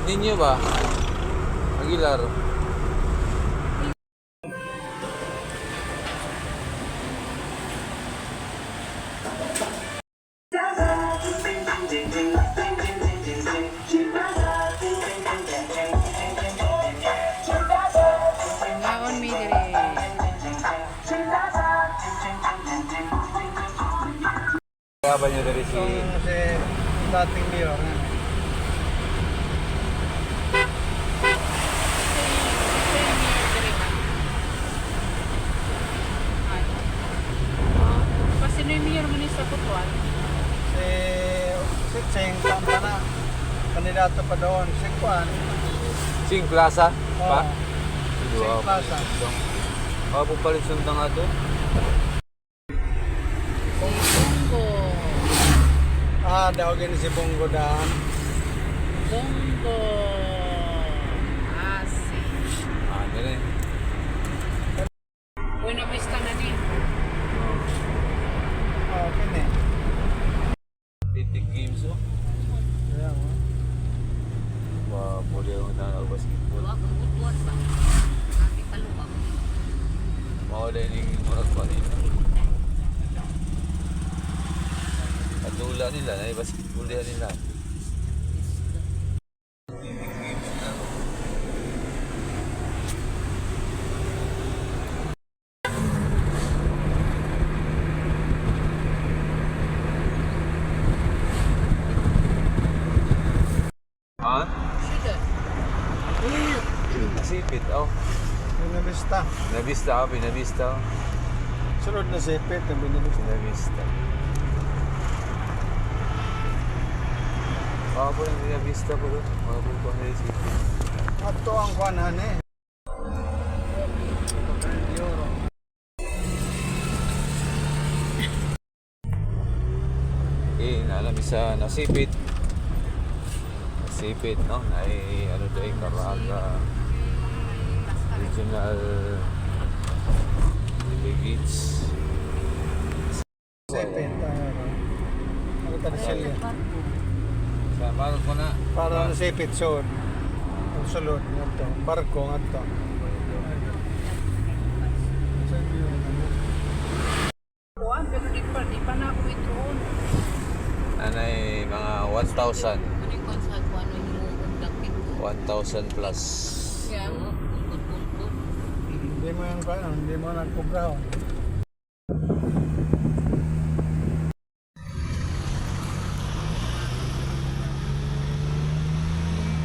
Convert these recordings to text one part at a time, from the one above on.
Ninyo ba? Aguilar. Ngaon mi dire. Kaya ba nyo dari si... Kasi dating mayor. Sino yung mayor man sa Butuan? Si Cheng Tamba na. Kandidato pa doon. Si Kwan. Sing Plaza? Pa? Sing Plaza. Po palit sundang nga doon. Bongo. Daw gini si Bongo daan. Bongo. Asi. Ano rin. Buena Vista na ni. Kini. Titik games oh. Kaya mo. Wah, boleh yung basketball. Wag ang Butuan ba? Ati kalubang. Mau din yung murag pa nila. Kadula nila, na basketball din nila. Ha? Sida. Nasipit, oh. Binabista. Nabista, oh. Binabista, oh. Sunod na sipit. Binabista. Binabista. Mga po yung binabista po doon. Mga po yung nasipit. Ato ang kwanan eh. Euro. Okay, naalam isa nasipit. Nasipit, no? Ay, ano dahi, Caraga Regional Delegates. Sipit. Ano tayo sila? Sa parang ko na. Para na sipit sud. Ang sulod ngadto. Barko ngadto. Kuan pero di pa na ako itoon. Anay, mga 1,000. Ano yung konsal ko ano yung undang pito. 1,000 plus. Yan. Hindi mo yung kwanan. Hindi mo nagkubraw.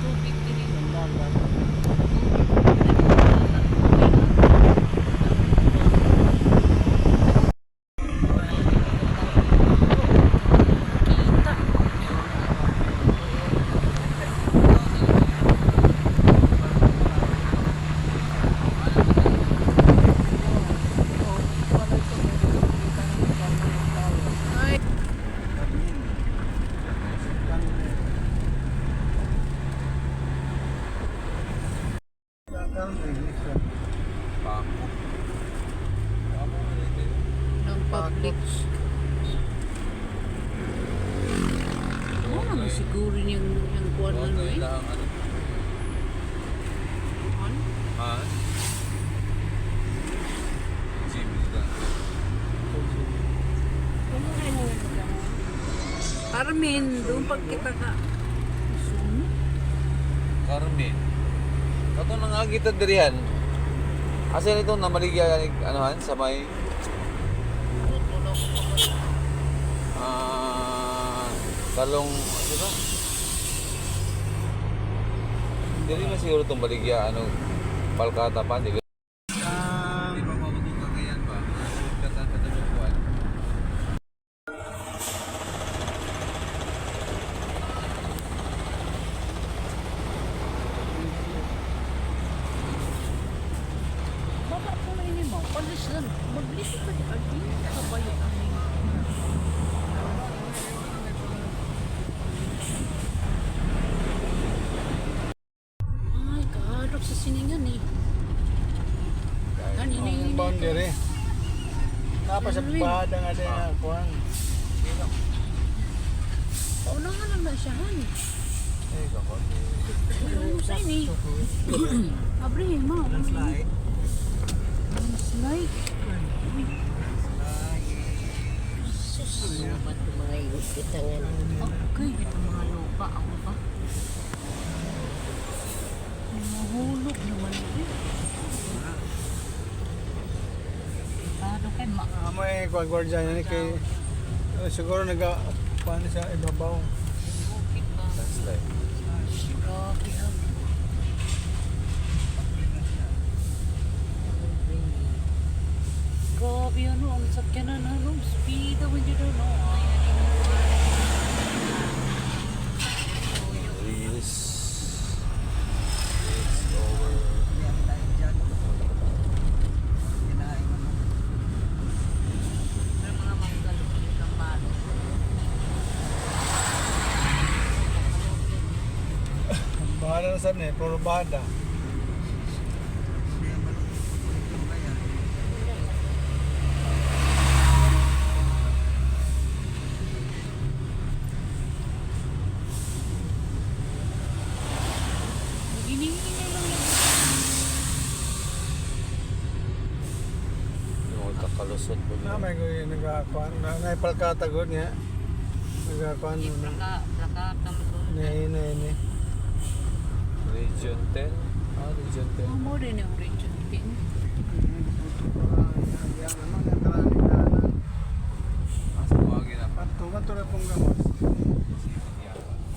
Tubig din yun. Ay, Pako. ng public. Oo naman siguro yung kuan ano eh. Kailangan ano? Ano? Ha? Gym nila. Carmen, doon pag kita ka. Suno? Carmen. Kato nang agita dirihan. Asa nito na maligya anuhan sa may Tutulog ko pa. talong ano ba? Dili na siguro itong baligya ano palkata pa dili. Di ba mabutong kakayan ba? Katan sa dalupuan. Baba ko na ini mo. Palisan. Maglisi ka di agi. Kabayo ang Ay, kaharap sa siningan eh. Kanina Ang yun. boundary. Tapos sa bahada nga din kuan. Paunahan lang na siya han. Eh, kako. Sa ini. Abri, ma. Slide. Slide. Susumat ng mga ikitangan. Okay, ito mga lupa. Ako pa. Mahulog naman eh. Paano kay ma? May gwardiya niya ni kay siguro paano siya ibabaw. Landslide. Grabe ah. Grabe ano, ang sakyanan ano, speed naman dito no. Reels. It's over. Pero mga manggalog ang balo. Bahala na saan eh, puro bada. Hinihingi lang yan. Yung kakalusot po. May nagakuan, naipalkata good niya. Nagakuan mo na. Plaka, talusod. Ini. Region 10. Ah, Region 10. Ang mo rin yung region 10. Ah, sa tawagin na. Ganto na pong gamot.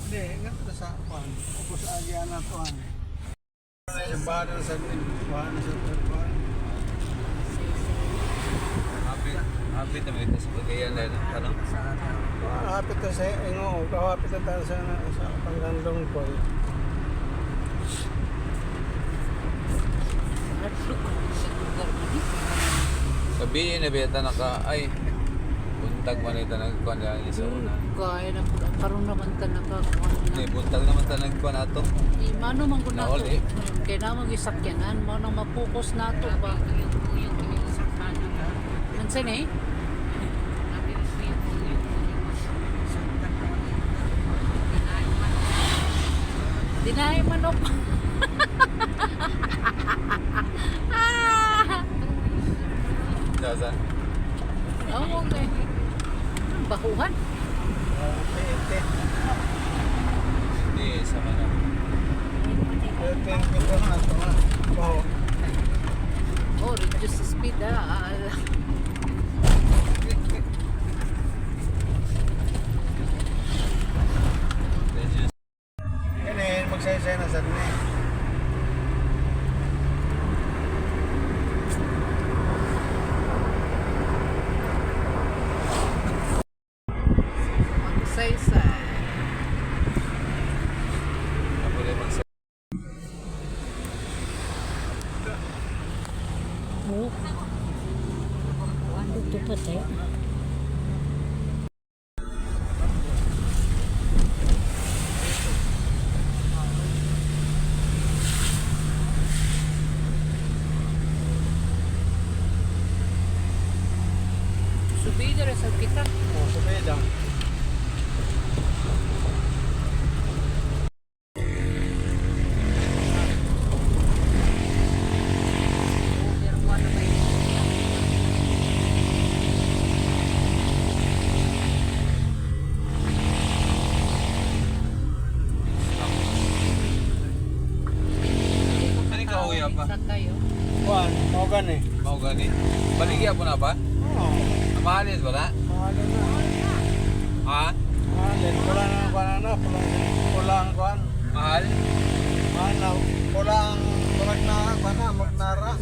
Hindi, ganto sa kuan. Opo sa agyan na kuan. Yung bada na sa kuan sa kuan. Hapit na ito sa Cagayan na ano? Hapit na sa ingo, kahapit na tayo sa panglandong ko. Natlog ko sa lugar mo ni. Sabihin na beta naka ay buntag man ito nagkuhan na sa una. Kaya na karon naman ta nakakuha Ni na. buntag naman ta nagkuhan ato. Di mano man ko nato. Nauli. Kaya na mag-isakyanan, mano mapokus nato ba? Mansan eh? Dinahay manok. Ah! Dasan. Oo, okay. Bahuhan. Pete. Hindi sa mana. Pete ko na ito ha. Baho. Oh, reduce the speed ah. Ini magsay-say na sa ni. Magsaysay. Ako rin magsa. Oh. Ano ito pa tayo? Subida rin sa kita. Oh, sa beda. Pero kung ano ba yun? Ano ka uya pa? Sa kayo. Kuan, mau gani. Mau gani. Baligya po na ba? Oh, Mahalin ba na? mahalo na. Ha? Mahalin, kulang ang kuan na, kulang kuan. Mahal? Mahal na, kulang na, kuan na, magnara.